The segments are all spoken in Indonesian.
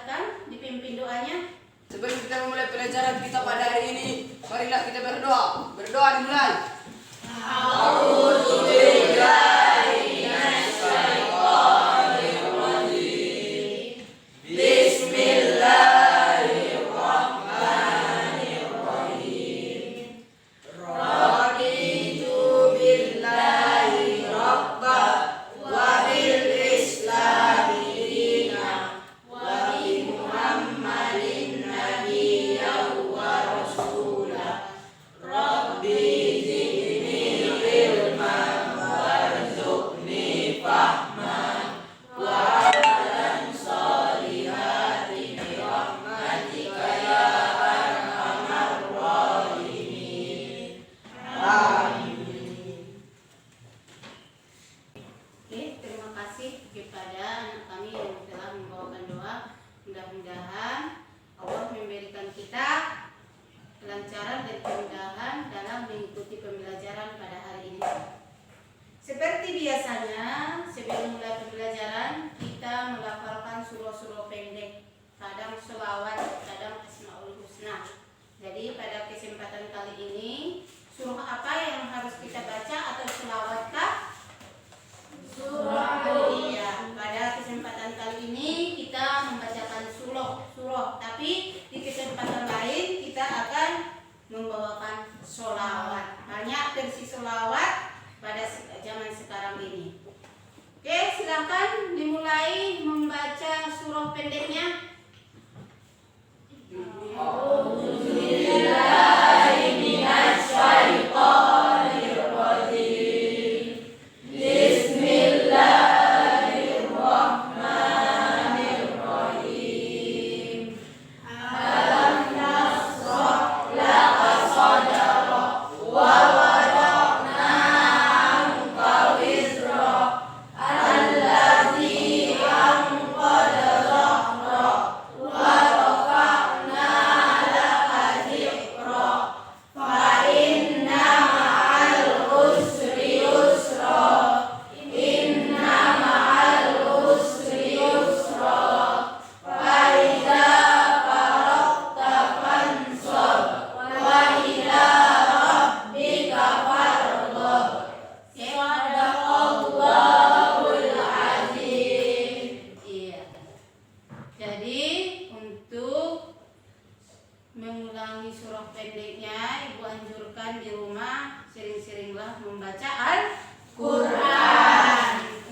Silahkan dipimpin doanya. Sebelum kita memulai pelajaran kita pada hari ini, marilah kita berdoa. Berdoa dimulai. Mudah-mudahan Allah memberikan kita kelancaran dan kemudahan dalam mengikuti pembelajaran pada hari ini. Seperti biasanya, sebelum mulai pembelajaran, kita melafalkan surah-surah pendek, kadang sholawat, kadang Asmaul Husna. Jadi pada kesempatan kali ini, surah apa yang harus kita baca atau sholawatkah? Surah. Iya, pada kesempatan kali ini kita membacakan surah, tapi di kesempatan lain kita akan membawakan sholawat. Banyak versi sholawat pada zaman sekarang ini. Oke, silakan dimulai membaca surah pendeknya. Mengulangi surah pendeknya, Ibu anjurkan di rumah sering-seringlah membaca Al-Quran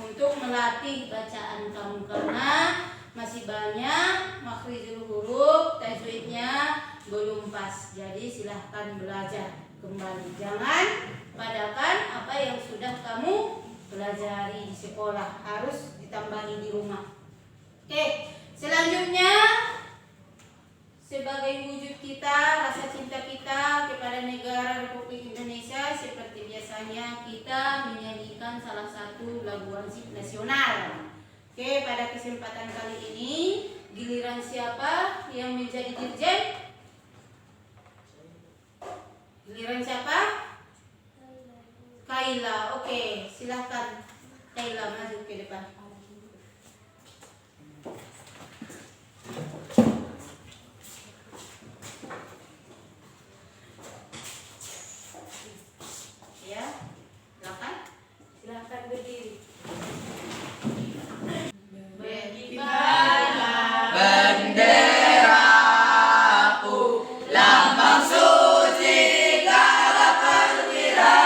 untuk melatih bacaan kamu, karena masih banyak makhrijul huruf, tajwidnya belum pas. Jadi silahkan belajar kembali, jangan padahkan apa yang sudah kamu pelajari di sekolah, harus ditambahi di rumah. Oke, selanjutnya sebagai wujud kita, rasa cinta kita kepada negara Republik Indonesia, seperti biasanya kita menyanyikan salah satu lagu wajib nasional. Oke, pada kesempatan kali ini giliran siapa yang menjadi dirjen? Giliran siapa? Kaila. Oke, silahkan Kaila maju ke depan. Silahkan berdiri. Berkibarlah benderaku, lambang suci kala perwira,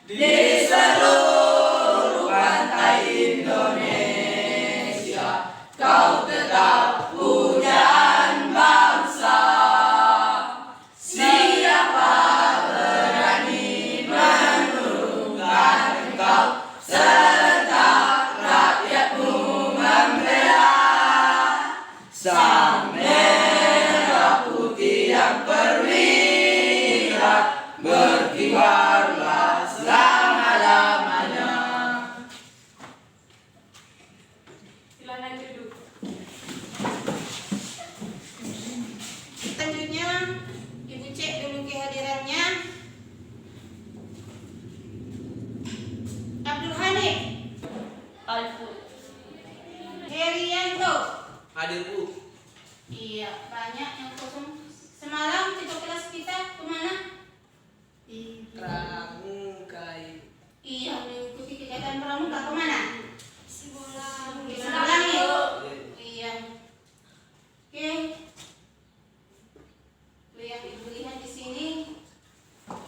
di seluruh pantai Indonesia kau tetap pujaan bangsa. Siapa berani menurunkan engkau serta rakyatmu membela sang merah putih yang perwira, berkibarlah selama-lamanya. Silakan duduk. Selanjutnya Ibu cek dulu kehadirannya. Abdul Hanif, Alfu, Herianto, Hadir Bu. Iya, banyak yang kosong. Semalam tiga kelas kita kemana? Pramukai. Iya, mengikuti kegiatan pramuka kemana? Sibolang. Di Sibolang ya? Iya. Oke. Itu yang ibu lihat di sini.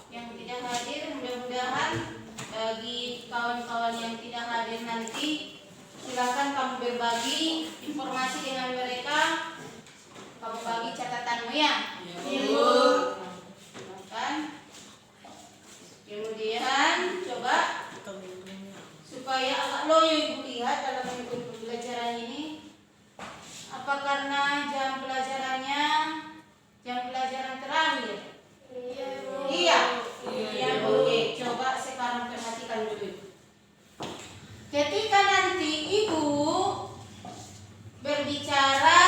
Yang tidak hadir, mudah-mudahan bagi kawan-kawan yang tidak hadir nanti, silakan kamu berbagi informasi dengan mereka. Kamu bagi catatanmu ya. Iya. Kan? Kemudian coba supaya agak loyo ibu lihat dalam mengikuti pembelajaran ini. Apa karena jam pelajaran terakhir? Iya. Iya. Oke, coba sekarang perhatikan dulu. Ketika nanti ibu berbicara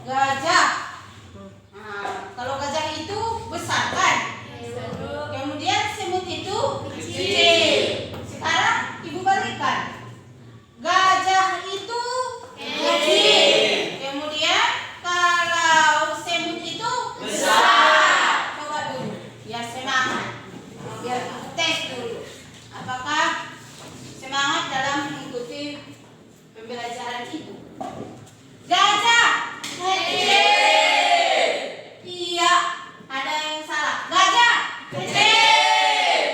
gajah. Nah, kalau gajah itu besar kan? Kemudian semut itu kecil. Sekarang ibu balikan. Gajah itu kecil. Kemudian kalau semut itu besar. Coba dulu. Biar semangat. Biar aku tes dulu. Apakah semangat dalam mengikuti pembelajaran itu? Gajah kecil. Iya, ada yang salah. Gajah kecil.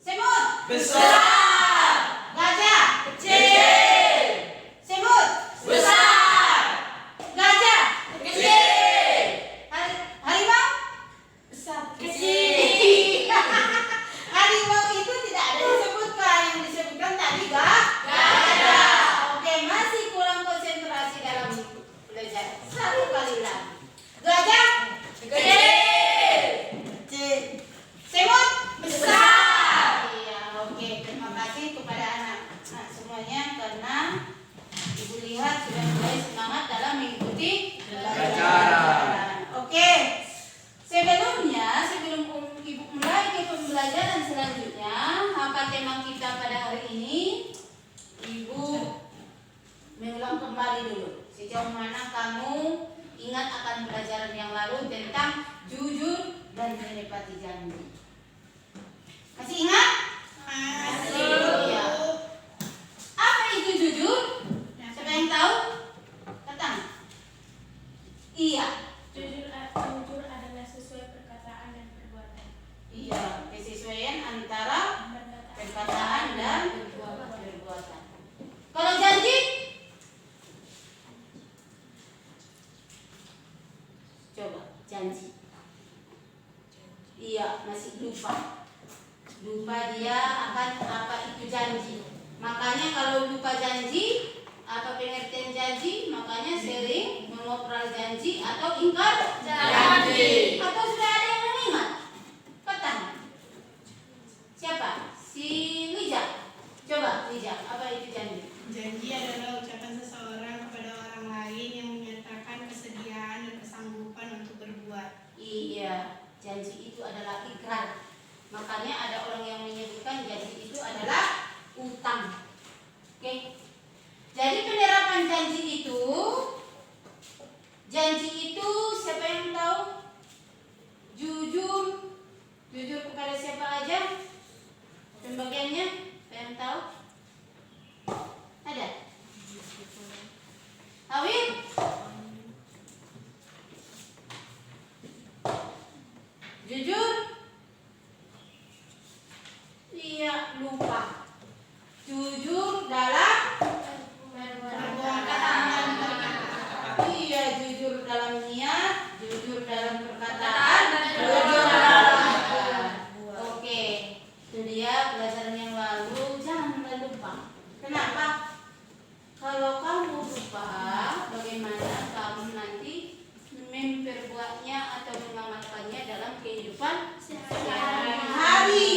Semut Besar. Gajah kecil. Semut besar. Gajah kecil. Harimau besar. Kecil. Harimau itu tidak ada disebutkan. Yang disebutkan tadi gajah. Oke, masih kurang konsentrasi dalam belajar. Satu kali lagi. Gajah kecil. Semut besar. Iya, oke. Terima kasih kepada anak-anak semuanya karena ibu lihat sudah mulai semangat dalam mengikuti pembelajaran. Oke. Sebelum ibu mulai ke pembelajaran selanjutnya, apa tema kita pada hari ini? Ibu mengulang kembali dulu. Sejauh mana kamu ingat akan pelajaran yang lalu tentang jujur dan menepati janji? Masih ingat? Masih. Iya. Apa itu jujur? Siapa yang tahu? Datang. Iya. Jujur adalah sesuai perkataan dan perbuatan. Iya. Kesesuaian antara perkataan dan perbuatan. Kalau janji? Coba janji. Iya, masih lupa. Lupa dia akan apa itu janji. Makanya kalau lupa janji, apa pengertian janji? Makanya sering mengoperal janji atau ingkar janji. Atau sudah ada yang mengingat? Katakan. Siapa? Si Lija. Coba Lija, apa itu janji? Janji adalah ucapan seseorang kepada orang lain yang menyatakan kesediaan dan kesanggupan untuk berbuat. Iya, janji itu adalah ikrar. Makanya ada orang yang menyebutkan janji itu adalah utang. Oke. Jadi penerapan janji itu siapa yang tahu? Jujur kepada siapa aja? Pembagiannya, siapa yang tahu? Ada? Awil? Jujur? Iya, lupa. Jujur dalam perbuatan. Iya, jujur dalam niat, jujur dalam perkataan, jujur dalam oke. Itu dia pelajaran yang lalu. Jangan lupa. Kenapa? Kalau kamu lupa, bagaimana kamu nanti memperbuatnya atau mengamalkannya dalam kehidupan sehari-hari?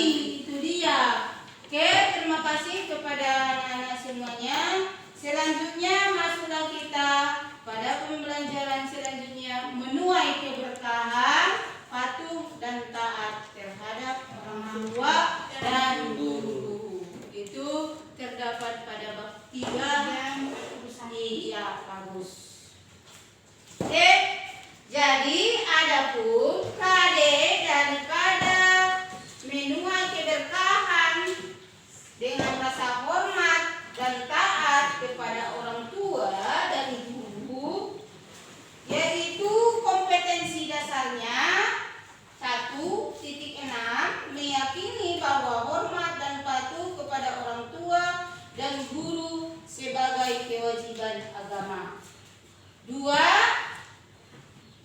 Itu dia. Oke, terima kasih kepada anak-anak semuanya. Selanjutnya masuklah kita pada pembelajaran selanjutnya, menuai keberkahan, patuh dan taat terhadap orang tua dan guru. Itu terdapat pada bab 3. Iya. 2.6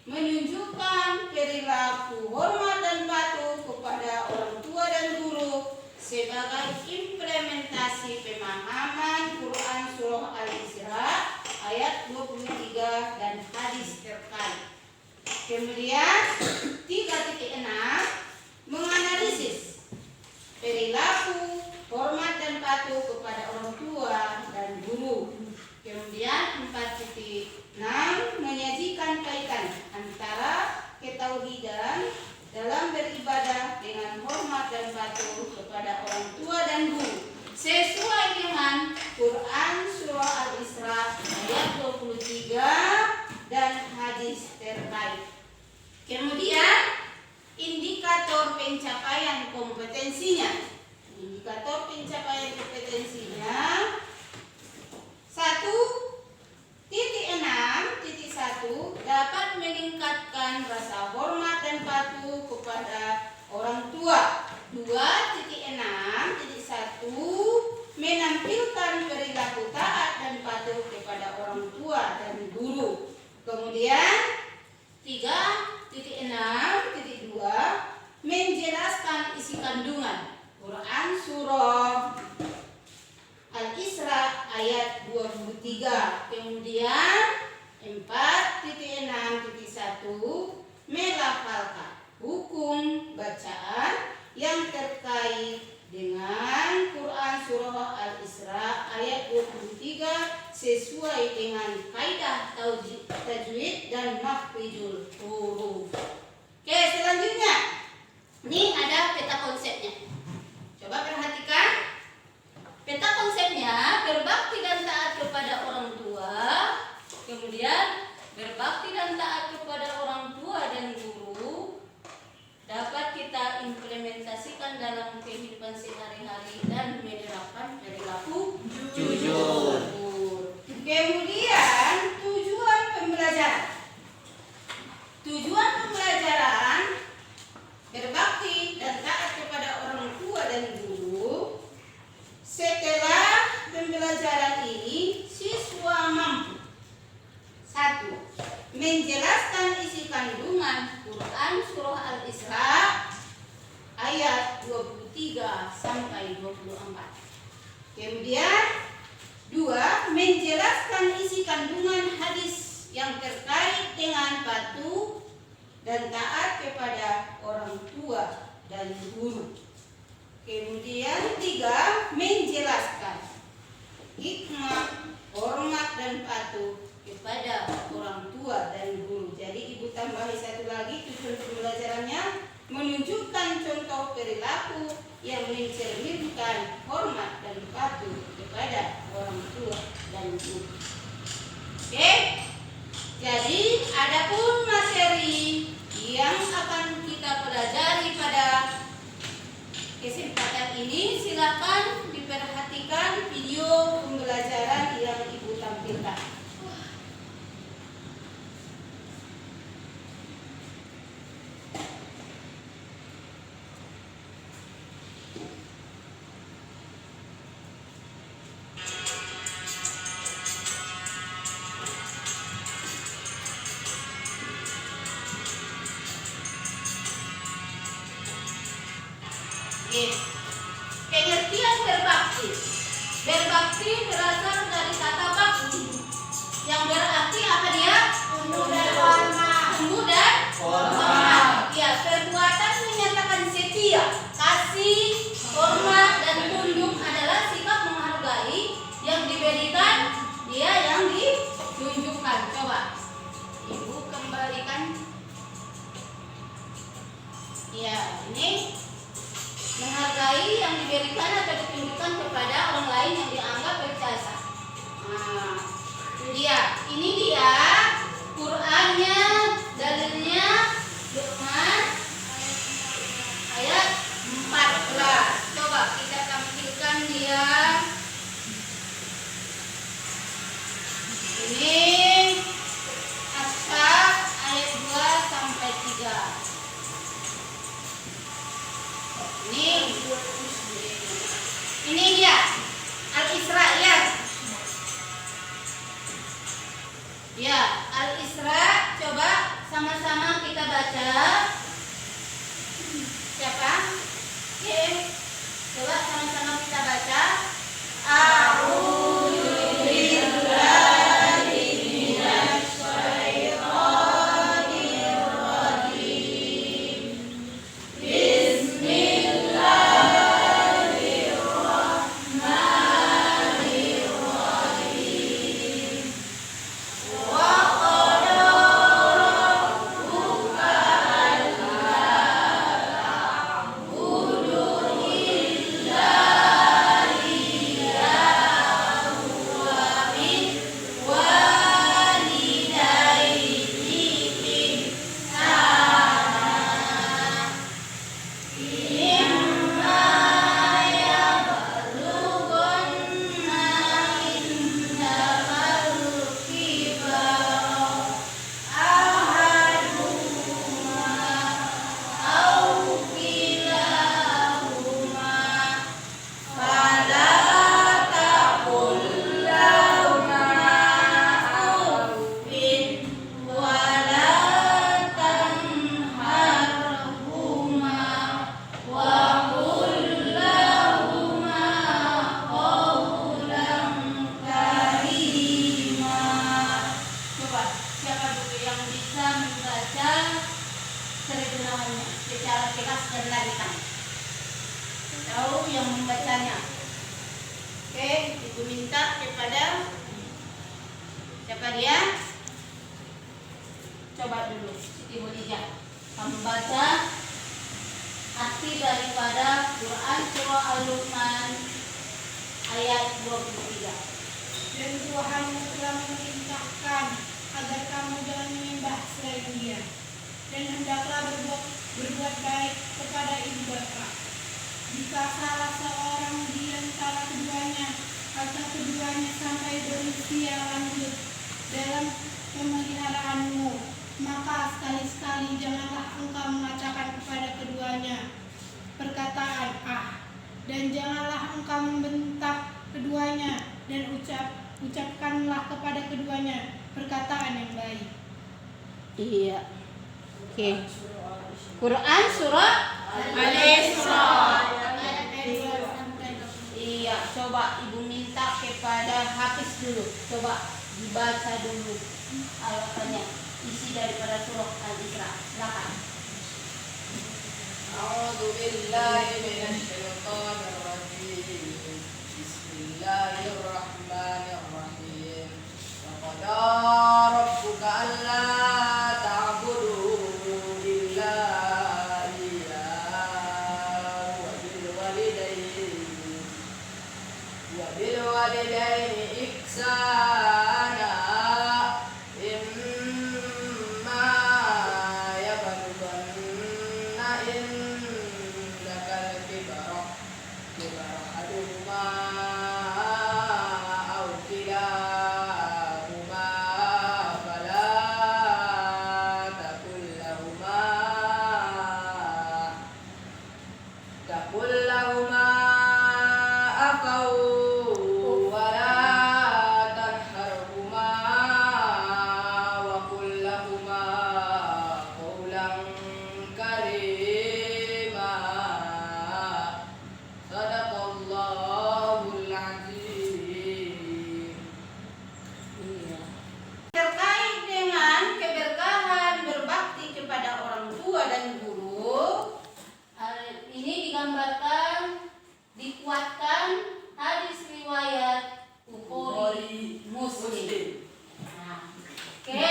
menunjukkan perilaku hormat dan patuh kepada orang tua dan guru sebagai implementasi pemahaman Quran Surah Al-Isra ayat 23 dan hadis terkait. Kemudian 3.6 menganalisis perilaku hormat dan patuh kepada orang tua dan guru. Kemudian 4.6 menyajikan kaitan antara ketauhidan dalam beribadah dengan hormat dan patuh kepada orang tua dan guru sesuai dengan Quran Surah Al-Isra ayat 23 dan hadis terkait. Kemudian indikator pencapaian kompetensinya. Indikator pencapaian kompetensinya 1.6.1 dapat meningkatkan rasa hormat dan patuh kepada orang tua. 2.6.1 menampilkan perilaku taat dan patuh kepada orang tua dan guru. Kemudian 3.6.2 menjelaskan isi kandungan Quran Surah Al-Isra ayat 23. Kemudian 4.6.1 melafalkan hukum bacaan yang terkait dengan Quran Surah Al-Isra ayat 23 sesuai dengan kaidah tajwid dan makhrijul huruf. Oke, selanjutnya ini ada peta konsepnya. Coba perhatikan. Peta konsepnya berbakti dan taat kepada orang tua, kemudian berbakti dan taat kepada orang tua dan guru dapat kita implementasikan dalam kehidupan sehari-hari dan menerapkan perilaku jujur. Kemudian tujuan pembelajaran. Tujuan pembelajaran berbakti dan taat kepada orang tua dan guru. Setelah pembelajaran ini, siswa mampu 1. Menjelaskan isi kandungan Quran Surah Al-Isra ayat 23 sampai 24. Kemudian 2. Menjelaskan isi kandungan hadis yang terkait dengan patuh dan taat kepada orang tua dan guru. Kemudian 3. Menjelaskan hikmah, hormat dan patuh kepada orang tua dan guru. Jadi ibu tambahi satu lagi, tujuan pembelajarannya menunjukkan contoh perilaku yang mencerminkan hormat dan patuh kepada orang tua dan guru. Oke? Jadi adapun materi yang akan kita pelajari pada kesempatan ini, silakan diperhatikan video pembelajaran yang ibu tampilkan. Pengertian berbakti. Berbakti berasal dari kata bakti, yang berarti apa dia? Tunduk dan hormat. Tunduk dan hormat. Ya, perbuatan menyatakan setia, kasih, hormat dan tunduk adalah sikap menghargai yang diberikan dia yang ditunjukkan. Coba ibu kembalikan. Ya, ini menghargai yang diberikan atau ditunjukkan kepada orang lain yang dianggap berjasa. Nah, ini dia Qur'annya, dalilnya Luqman ayat 14. Coba kita tampilkan dia. Ini As-Saff ayat 2 sampai 3. Ini dia Al-Isra ya. yang membacanya. Oke, Ibu minta kepada siapa dia? Coba dulu, Siti Khadijah. Kamu baca arti daripada Quran Surah Al-Luqman ayat 23. Dan Tuhanmu telah memerintahkan agar kamu jangan menyembah selain Dia, dan hendaklah berbuat baik kepada ibu bapa. Jika salah seorang di antara keduanya atau keduanya sampai berusia lanjut dalam pemeliharaanmu, maka sekali-sekali janganlah engkau mengatakan kepada keduanya perkataan dan janganlah engkau membentak keduanya, dan ucapkanlah kepada keduanya perkataan yang baik. Iya. Oke. Quran surah Al-Isra. Iya, coba Ibu minta kepada Hafiz dulu. Coba dibaca dulu alasannya, isi daripada surah Al-Isra. Silakan. A'udzu billahi minasy syaithanir rajim. Bismillahirrahmanirrahim. Wa qadara rabbuka alla ta'budu illa iyyahu wa bil walidayni ihsana. Imma yablughanna indakal kibara ahaduhuma aw kilahuma fala taqul lahuma afaw wala tanharhuma wa qul lahuma qawlan karima. Sadaqallahul azim. Iya. Terkait dengan keberkahan berbakti kepada orang tua dan guru, ini digambarkan, dikuatkan hadis riwayat Bukhari Muslim. Nah, oke.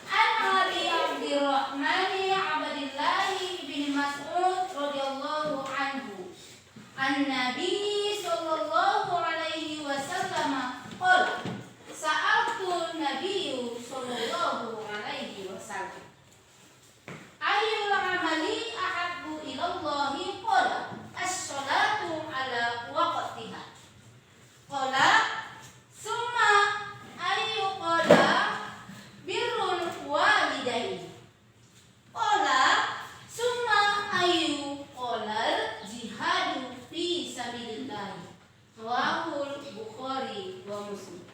An Abi Abdurrahman Abdillah bin Mas'ud radhiyallahu anhu. An-Nabi sallallahu alaihi wasallam qala sa'altu Nabi sallallahu alaihi wasallam ayyul amali ahabbu ila Allah, qala as-salatu ala waqtiha. Qala summa ayyu, qala birrul walidain. Qala summa ayyu, qala jihadu fi sabilillah. Rawahul Bukhari wa Muslim.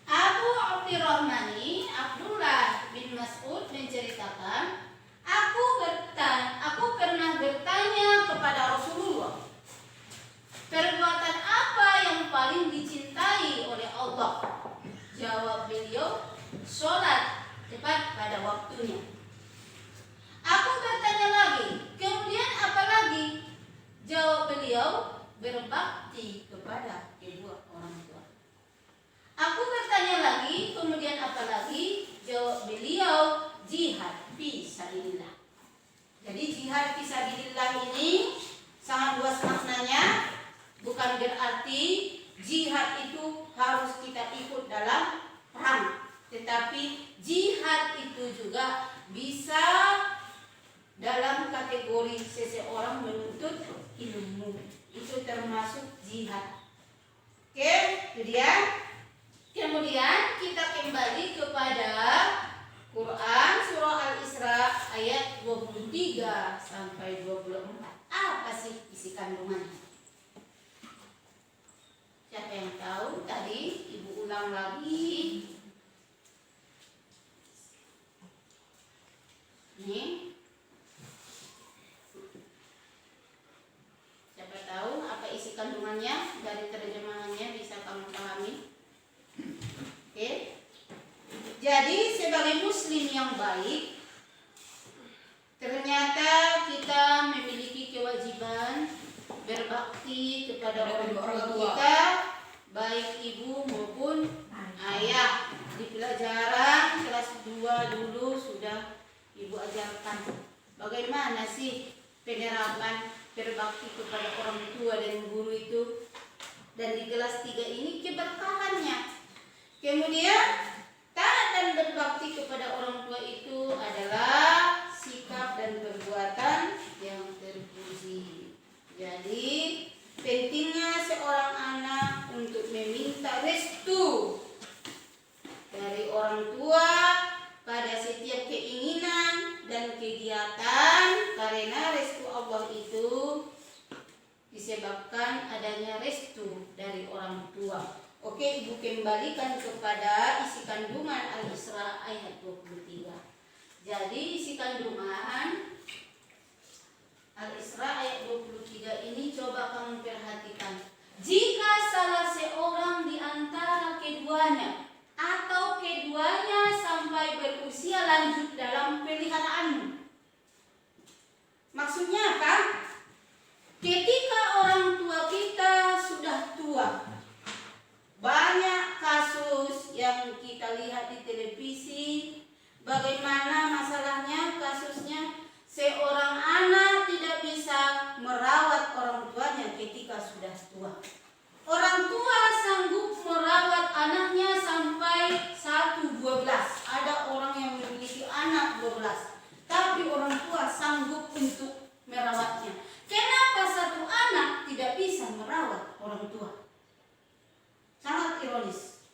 Abu Abdurrahmani Abdullah bin Mas'ud menceritakan, aku pernah bertanya kepada Rasulullah, perbuatan apa yang paling dicintai oleh Allah? Jawab beliau, sholat tepat pada waktunya. Aku bertanya lagi, kemudian apa lagi? Jawab beliau, berbakti kepada kedua orang tua. Aku bertanya lagi, kemudian apa lagi? Jawab beliau, jihad fi sabilillah. Jadi jihad fi sabilillah ini sangat luas maknanya. Bukan berarti jihad itu harus kita ikut dalam perang, tetapi jihad itu juga bisa dalam kategori seseorang menuntut ilmu. Itu termasuk jihad. Oke, itu dia. Kemudian kita kembali kepada Quran Surah Al-Isra ayat 23 sampai 24. Apa sih isi kandungannya? Siapa yang tahu? Tadi Ibu ulang lagi. Nih. Siapa tahu apa isi kandungannya? Dari terjemahannya bisa kamu pahami. Oke. Jadi sebagai muslim yang baik, ternyata kita memiliki memiliki kewajiban berbakti kepada orang tua Orang tua. kita, baik ibu maupun ayah. Di pelajaran kelas 2 dulu sudah ibu ajarkan bagaimana sih penerapan berbakti kepada orang tua dan guru itu. Dan di kelas 3 ini keberkahannya. Kemudian taat dan berbakti kepada orang tua itu adalah sikap dan perbuatan yang terpuji. Jadi pentingnya seorang anak untuk meminta restu dari orang tua pada setiap keinginan dan kegiatan, karena restu Allah itu disebabkan adanya restu dari orang tua. Oke, ibu kembalikan kepada isi kandungan Al-Isra ayat 23. Jadi isi kandungan Al-Isra ayat 23 ini coba kamu perhatikan. Jika salah seorang di antara keduanya atau keduanya sampai berusia lanjut dalam peliharaanmu. Maksudnya apa? Ketika orang tua kita sudah tua, banyak kasus yang kita lihat di televisi. Bagaimana masalahnya? Kasusnya seorang anak tidak bisa merawat orang tuanya ketika sudah tua. Orang tua sanggup merawat anaknya sampai 1-12. Ada orang yang memiliki anak 12, tapi orang tua sanggup untuk merawatnya. Kenapa satu anak tidak bisa merawat orang tua? Sangat ironis.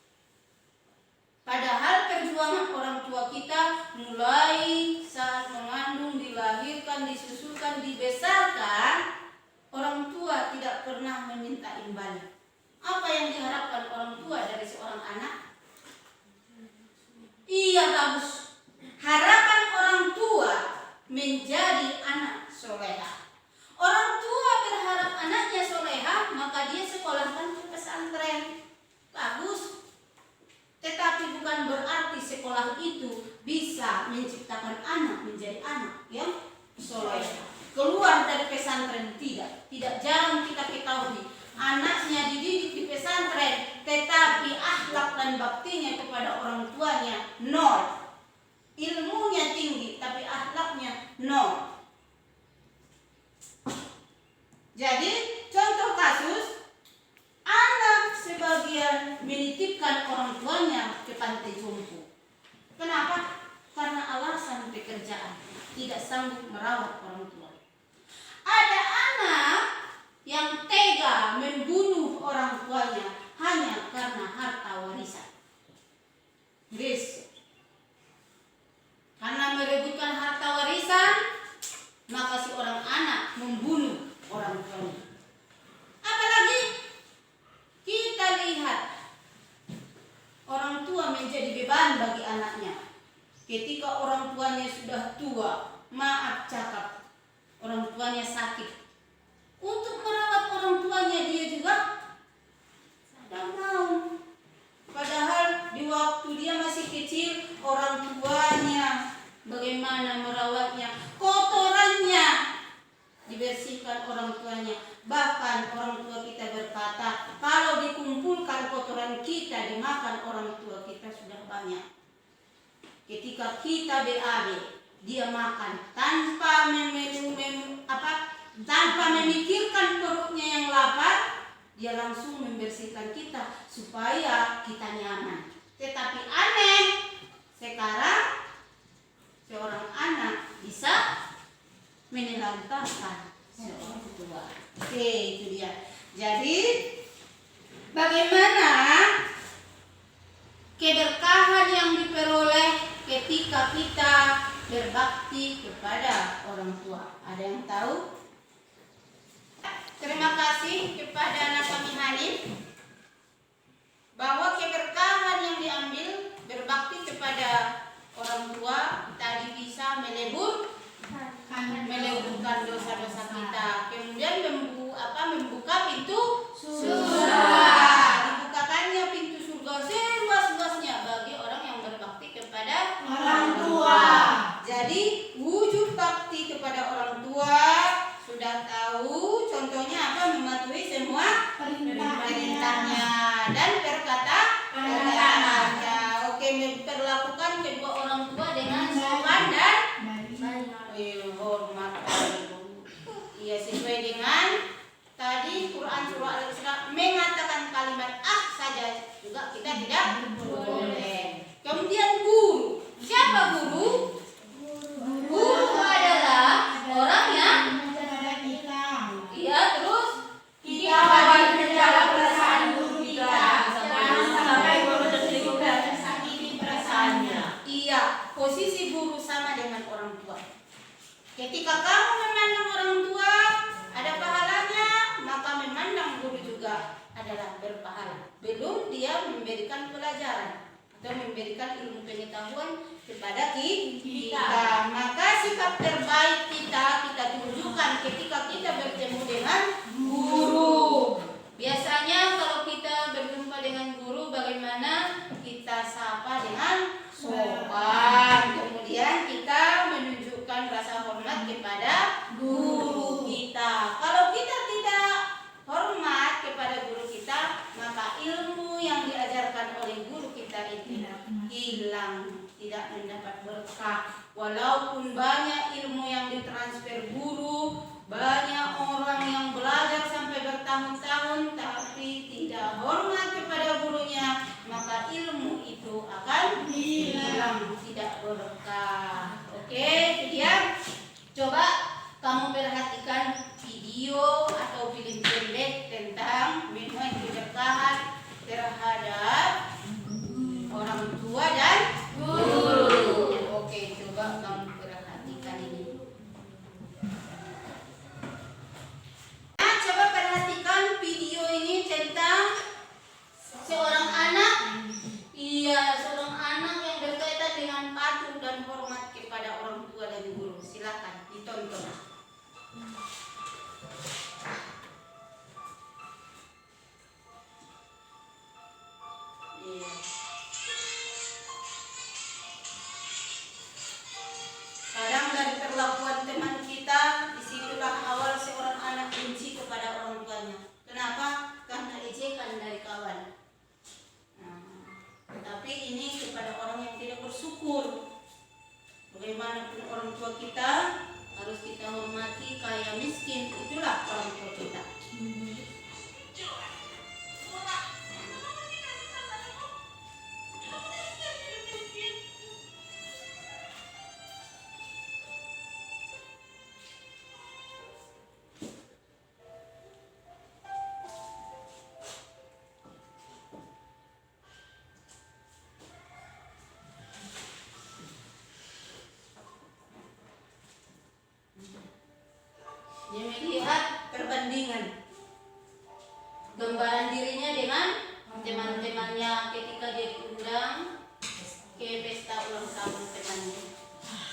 Padahal perjuangan orang tua kita mulai saat mengandung, dilahirkan, disusukan, dibesarkan, orang tua tidak pernah meminta imbalan. Apa yang diharapkan orang tua dari seorang anak? Iya, bagus. Harapan orang tua menjadi anak soleha. Orang tua berharap anaknya soleha, maka dia sekolahkan ke pesantren. Bagus. Tetapi bukan berarti sekolah itu bisa menciptakan anak menjadi anak yang soleha. Keluar dari pesantren tidak jarang kita ketahui anaknya dididik di pesantren, tetapi akhlak dan baktinya kepada orang tuanya nol. Ilmunya tinggi, tapi akhlaknya nol. Jadi contoh kasus, anak sebagian menitipkan orang tuanya ke pantai jompo. Kenapa? Karena alasan pekerjaan, tidak sanggup merawat orang tua. Ada anak yang tega membunuh orang tuanya hanya karena harta warisan. Guys, karena merebutkan harta warisan, maka si orang anak membunuh orang tuanya. Apalagi kita lihat orang tua menjadi beban bagi anaknya. Ketika orang tuanya sudah tua, maaf cakap, orang tuanya sakit, untuk merawat orang tuanya dia juga tidak mau. Padahal di waktu dia masih kecil, orang tuanya bagaimana merawatnya, kotorannya dibersihkan orang tuanya. Bahkan orang tua kita berkata, kalau dikumpulkan kotoran kita dimakan orang tua kita sudah banyak. Ketika kita BAB, dia makan tanpa tanpa memikirkan perutnya yang lapar, dia langsung membersihkan kita supaya kita nyaman. Tetapi aneh, sekarang seorang anak bisa menelantarkan seorang tua. Oke, itu dia. Jadi bagaimana keberkahan yang diperoleh ketika kita berbakti kepada orang tua? Ada yang tahu? Terima kasih kepada anak kami Hanif bahwa keberkahan yang diambil berbakti kepada orang tua tadi bisa meleburkan dosa-dosa kita. Kemudian membuka pintu surga. Dibukakannya pintu surga seluas-luasnya bagi orang yang berbakti kepada orang tua. Jadi wujud bakti kepada orang tua sudah dan perkataan. Ya, oke, memperlakukan kedua orang tua dengan sopan dan hormat. Iya, sesuai dengan tadi Quran surah Al-Isra mengatakan kalimat saja juga kita tidak boleh. Kemudian guru. Siapa guru? Guru adalah orang yang iya, terus kita wajib menjaga perasaan guru kita. Jangan sampai guru tersinggung dan tersakiti perasaannya. Iya, posisi guru sama dengan orang tua. Ketika kamu memandang orang tua ada pahalanya, maka memandang guru juga adalah berpahala. Belum dia memberikan pelajaran atau memberikan ilmu pengetahuan kepada kita. Maka sikap terbaik kita tunjukkan ketika kita bertemu dengan guru. Biasanya kalau kita berjumpa dengan guru, bagaimana kita sapa dengan sopan. Kemudian kita menunjukkan rasa hormat kepada guru kita. Kalau kita tidak hormat kepada guru kita, maka ilmu yang diajarkan oleh guru kita itu hilang, tidak mendapat berkah. Walaupun banyak ilmu yang ditransfer guru, banyak orang yang belajar sampai bertahun-tahun tapi tidak hormat kepada gurunya, maka ilmu itu akan hilang, tidak berkah. Oke, kemudian coba kamu perhatikan video atau film pendek tentang menuai keberkahan terhadap orang tua dan guru. Oke, coba kamu perhatikan ini. Nah, coba perhatikan video ini tentang seorang anak. Iya, seorang anak yang berkaitan dengan patuh dan hormat kepada orang tua dan guru. Silakan ditonton. Iya. Kadang dari perlakuan teman kita, disitulah awal seorang anak benci kepada orang tuanya. Kenapa? Karena ejekan dari kawan. Tapi ini kepada orang yang tidak bersyukur. Bagaimanapun orang tua kita harus kita hormati, kaya miskin, itulah orang tua kita. Dia melihat perbandingan gambaran dirinya dengan teman-temannya ketika dia diundang ke pesta ulang tahun temannya.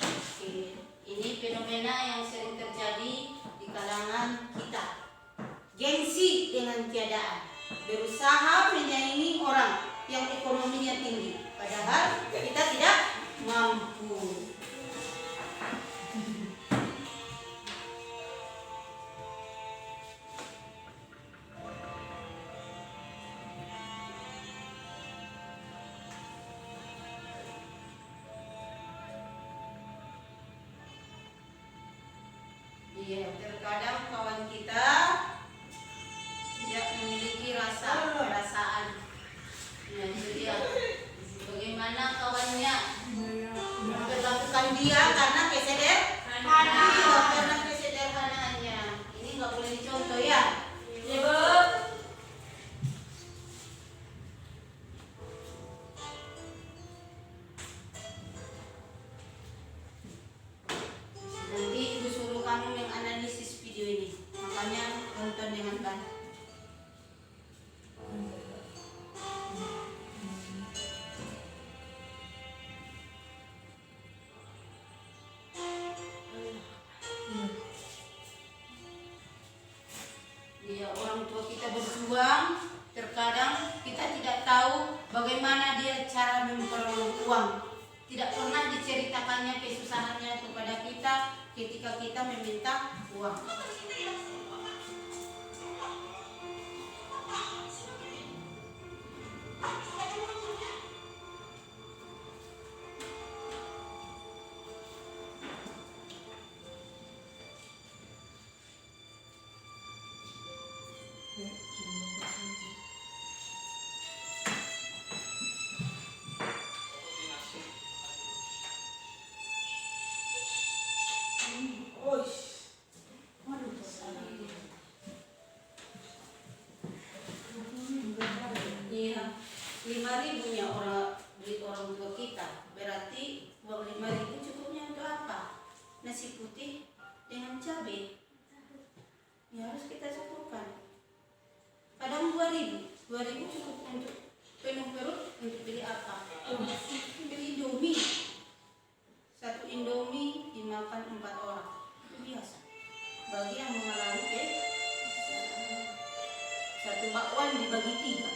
Oke. Ini fenomena yang sering terjadi di kalangan kita. Gengsi dengan tiadaan, berusaha menyaingi orang yang ekonominya tinggi, padahal kita tidak mampu. Iya, terkadang kawan kita tidak memiliki perasaan. Nah, itu dia. Bagaimana kawannya memperlakukan dia karena kesederhanaan. Iya, karena kesederhanaannya. Ini nggak boleh dicontoh ya. Iya, Bu. Nanti Ibu suruh kamu menganalisis video ini, makanya tonton dengan baik. Dia orang tua kita berjuang, terkadang kita tidak tahu bagaimana dia cara memperoleh uang. Tidak pernah diceritakannya kesusahannya kepada kita ketika kita meminta uang. Iya, 5.000 nya duit orang tua kita. Berarti uang 5.000 cukupnya untuk apa? Nasi putih dengan cabai. Ya harus kita cukupkan. Kadang 2.000 cukup untuk penuh perut. Untuk beli apa? Beli Indomie. Satu Indomie dimakan 4 orang. Itu biasa. Bagi yang mengalami satu bakwan dibagi 3.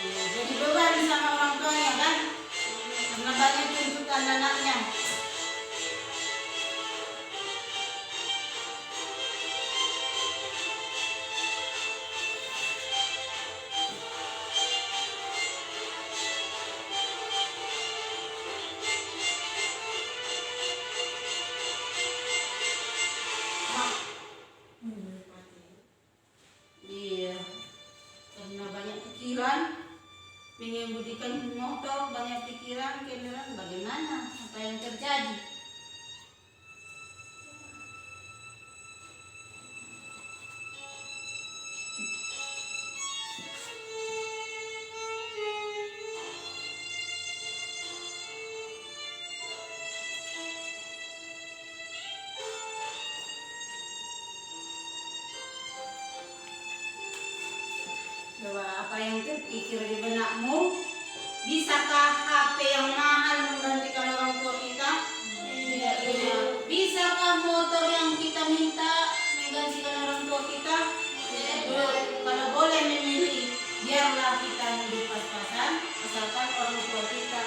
Iya. Jadi beban sama orang tuanya kan, karena banyak tuntutan anaknya. Iya, karena banyak pikiran. Mengemudikan motor, banyak pikiran, kendaraan, bagaimana, apa yang terjadi. Coba apa yang terpikir di benakmu? Bisakah HP yang mahal menggantikan orang tua kita? Tidak. Bisakah motor yang kita minta menggantikan orang tua kita? Tidak. Kalau boleh memilih, biarlah kita hidup pas-pasan, asalkan orang tua kita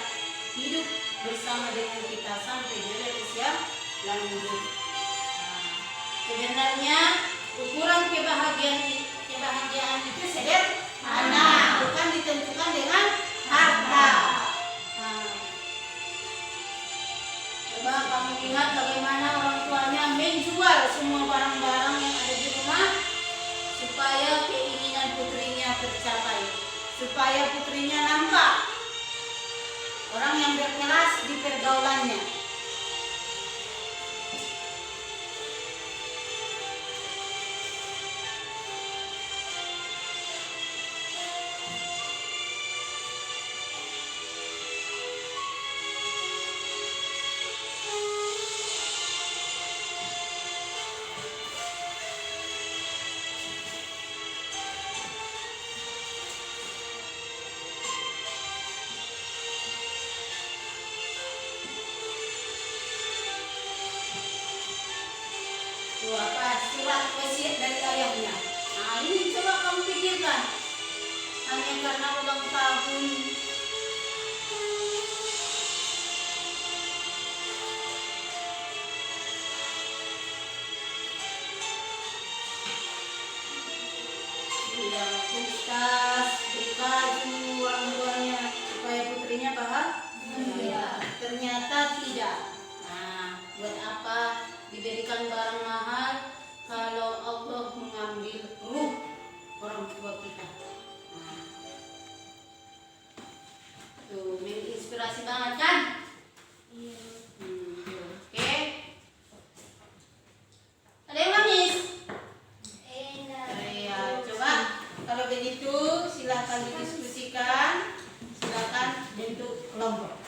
hidup bersama dengan kita sampai jadi usia lanjut. Sebenarnya ukuran kebahagiaan itu sederhana, bukan ditentukan dengan harta. Coba kamu lihat bagaimana orang tuanya menjual semua barang-barang yang ada di rumah supaya keinginan putrinya tercapai, supaya putrinya nampak orang yang berkelas di pergaulannya. Tuh apa surat wasiat dari ayahnya. Nah ini coba kamu pikirkan. Hanya karena ulang tahun. Dia kulkas, beli baju orang tuanya supaya putrinya bahagia. Ternyata tidak. Nah, buat apa diberikan barang mahal kalau Allah mengambil ruh orang tua kita. Nah, tuh menginspirasi banget kan? Iya. Oke. Ada yang nangis? Ya, coba kalau begitu silakan didiskusikan, silakan bentuk kelompok.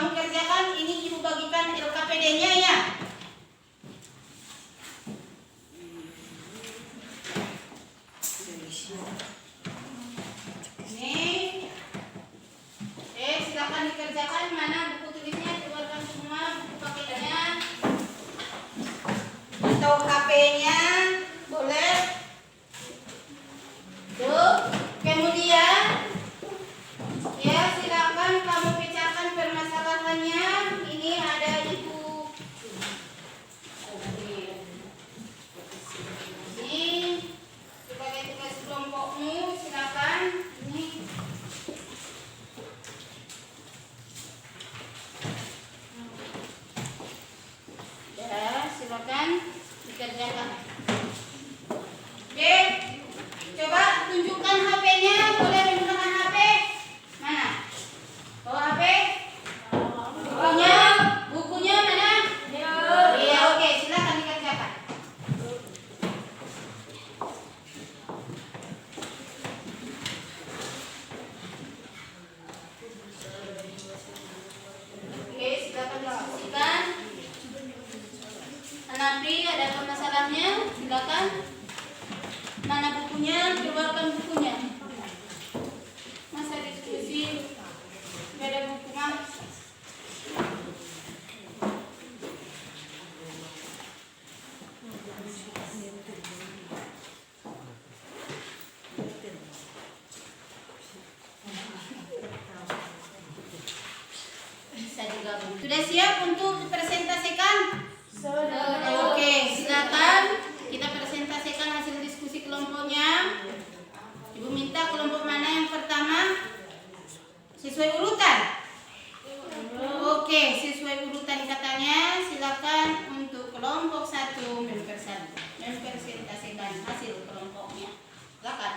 kamu kerjakan. Ini ibu bagikan LKPD-nya ya. Nih. Silakan dikerjakan. Mana buku tulisnya? Keluarkan semua buku paketnya atau HP-nya, boleh. Tuh. Kemudian ya silakan kamu pecahkan permasalahannya. Ini ada ibu. Ini sebagai tugas kelompokmu, silakan. Ini ya, silakan dikerjakan. Oke, coba tunjukkan HP-nya. Boleh menggunakan HP? Mana? Bawa HP? Bukunya mana? Iya, oke, silakan dikerjakan. Oke, silakan diskusikan. Hanafi, ada apa masalahnya? Silakan. Mana bukunya? Keluarkan bukunya. Masa diskusi nggak ada buku mah? Bisa digabung. Sudah siap untuk presentasikan? Oke, silakan kita presentasikan hasil diskusi kelompoknya. Ibu minta kelompok mana yang pertama? Sesuai urutan. Oke, sesuai urutan katanya. Silakan untuk kelompok 1 mempresentasikan hasil kelompoknya. Silakan.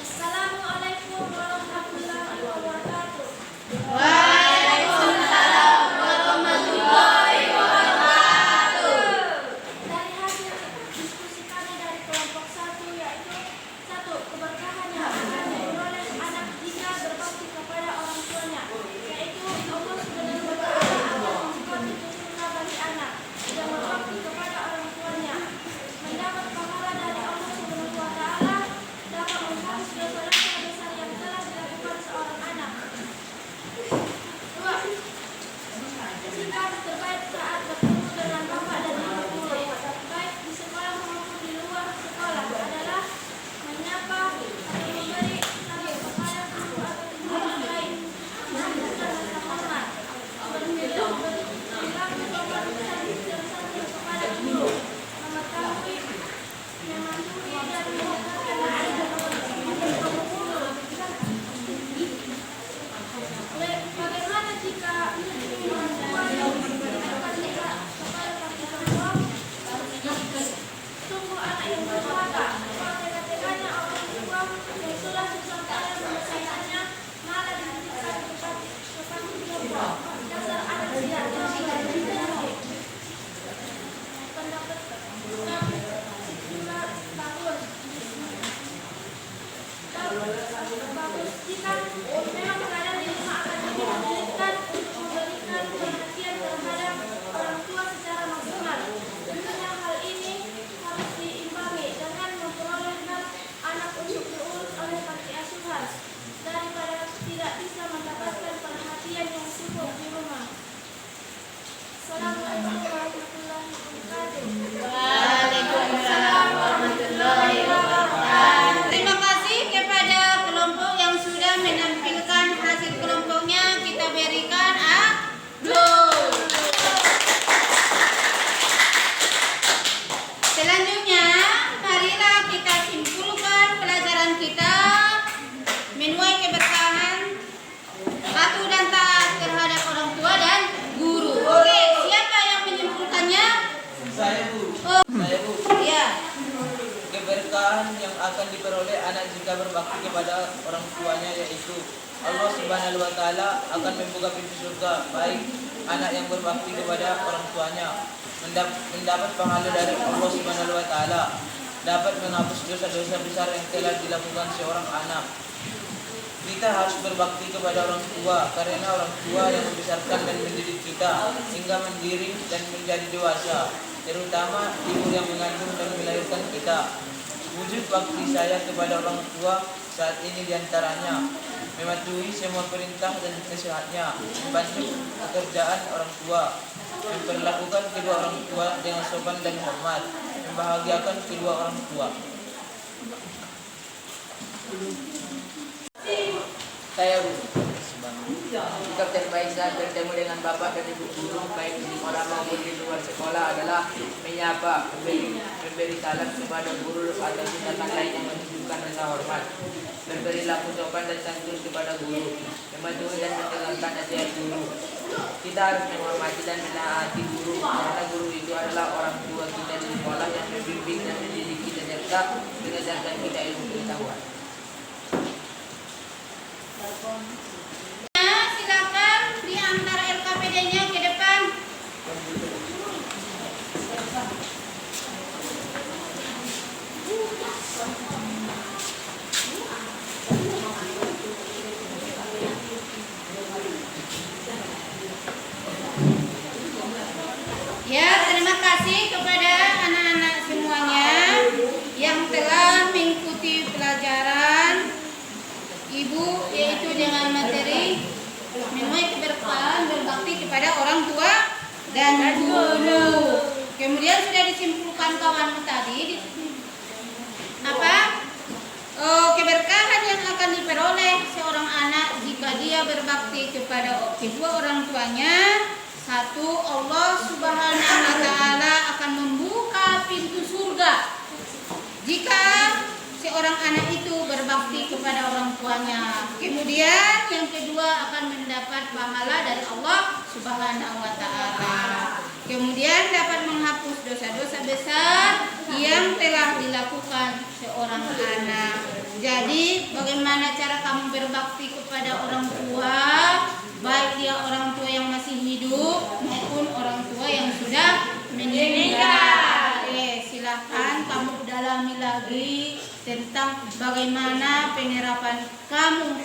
Assalamualaikum warahmatullahi wabarakatuh. Waalaikumsalam warahmatullahi wabarakatuh. Dari hasil diskusi kami dari kelompok 1 yaitu 1. Keberkahan yang akan diperoleh anak jika berbakti kepada orang tuanya, yaitu Allah Subhanahu wa Ta'ala akan membuka pintu surga bagi anak yang berbakti kepada orang tuanya, mendapat pahala dari Allah Subhanahu wa Ta'ala, dapat menghapus dosa-dosa besar yang telah dilakukan seorang anak. 2. Sikap terbaik saat bertemu dengan bapak dan ibu guru, baik di sekolah maupun di luar sekolah, adalah menyapa atau memberi salam kepada guru atau guru yang lain, menunjukkan rasa hormat, berperilaku sopan santun kepada guru, mengetahui, mematuhi dan mendengarkan guru. Bagaimana jika orang tua yang memberikan kita kepada kaki tua? Sungguh anak yang berduaga, kalau tega-teganya orang tua yang sudah susah payah membesarkannya malah dititipkan ke kaki tua. Dasar anak tidak tahu dan tidak pendapat sekular bagus. Bagus jika memang keadaan di rumah akan lebih menyulitkan untuk memberikan perhatian terhadap orang tua secara maksimal. Tentunya hal ini harus diimbangi dengan memperolehkan anak untuk diurus oleh panti asuhan daripada tidak bisa mendapatkan perhatian yang cukup di rumah. Assalamualaikum warahmatullahi wabarakatuh. Waalaikumsalam warahmatullahi wabarakatuh. Terima kasih kepada kelompok yang sudah menampilkan hasil kelompoknya. Kita berikan aplaus. Selanjutnya, marilah kita simpulkan pelajaran kita menuai keberkahan, patuh dan taat terhadap orang tua dan guru. Oke, siapa yang menyimpulkannya? Saya Bu. Oh, Saya Bu. iya. Keberkahan yang akan diperoleh anak jika berbakti kepada orang tuanya yaitu Allah Subhanahu wa Ta'ala akan membuka pintu surga baik anak yang berbakti kepada orang tuanya, mendapat pahala dari Allah Subhanahu wa Ta'ala, dapat menghapus dosa-dosa besar yang telah dilakukan seorang anak, Kita harus berbakti kepada orang tua karena orang tua yang membesarkan dan mendidik kita hingga mandiri dan menjadi dewasa, terutama ibu yang mengandung dan melahirkan kita. Wujud bakti saya kepada orang tua saat ini diantaranya mematuhi semua perintah dan nasihatnya, membantu pekerjaan orang tua, memperlakukan kedua orang tua dengan sopan dan hormat, membahagiakan kedua orang tua. Saya sikap terbaik saat bertemu dengan bapak dan ibu guru baik di sekolah maupun di luar sekolah adalah menyapa, memberi salam kepada guru atau tindakan lain yang menunjukkan rasa hormat, berperilaku sopan dan santun kepada guru, mematuhi dan mendengarkan nasihat guru. Kita harus menghormati dan menaati guru karena guru itu adalah orang tua kita di sekolah yang membimbing dan mendidik kita serta mengajarkan kita ilmu pengetahuan. Silakan di antara LKPD-nya ke depan. Ya, terima kasih kepada anak-anak semuanya yang telah mengikuti pelajaran Ibu, yaitu dengan materi menuai keberkahan berbakti kepada orang tua dan guru. Kemudian sudah disimpulkan kawan tadi apa? Keberkahan yang akan diperoleh seorang anak jika dia berbakti kepada kedua orang tuanya. Satu, Allah Subhanahu wa Ta'ala akan membuka pintu surga jika seorang anak itu berbakti kepada orang tuanya. Kemudian yang kedua akan mendapat pahala dari Allah Subhanahu wa Ta'ala. Kemudian dapat menghapus dosa-dosa besar yang telah dilakukan seorang anak. Jadi bagaimana cara kamu berbakti kepada orang tua, baik dia orang tua yang masih hidup maupun orang tua yang sudah meninggal. Silahkan kamu dalami lagi tentang bagaimana penerapan kamu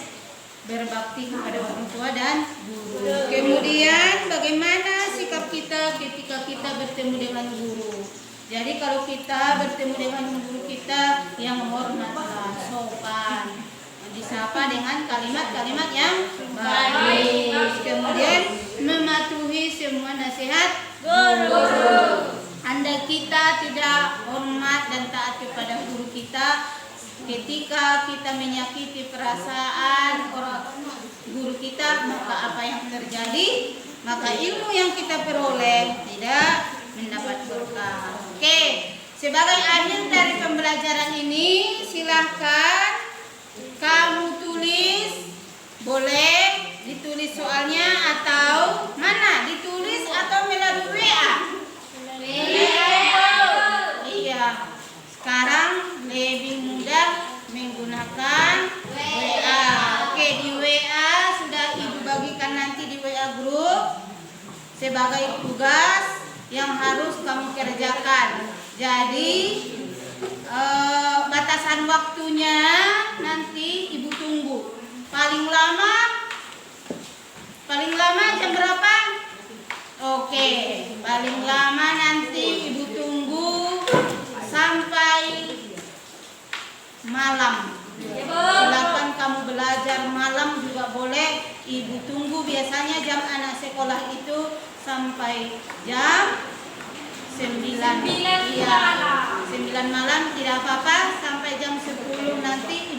berbakti kepada orang tua dan guru. Kemudian bagaimana sikap kita ketika kita bertemu dengan guru. Jadi kalau kita bertemu dengan guru kita yang hormatlah, sopan, disapa dengan kalimat-kalimat yang baik. Kemudian mematuhi semua nasihat guru. Andai kita tidak hormat dan taat kepada guru kita, ketika kita menyakiti perasaan guru kita, maka apa yang terjadi? Maka ilmu yang kita peroleh tidak mendapat berkah. Oke, sebagai akhir dari pembelajaran ini, silahkan kamu tulis, boleh ditulis soalnya atau mana? Ditulis atau melalui WA? Iya. Sekarang lebih mudah menggunakan WA. Oke, di WA sudah Ibu bagikan nanti di WA grup sebagai tugas yang harus kamu kerjakan. Jadi batasan waktunya nanti Ibu tunggu. Paling lama jam berapa? Oke, paling lama nanti Ibu tunggu sampai malam. Silakan kamu belajar malam juga boleh. Ibu tunggu, biasanya jam anak sekolah itu sampai jam 9. Iya, 9 malam tidak apa-apa, sampai jam 10 nanti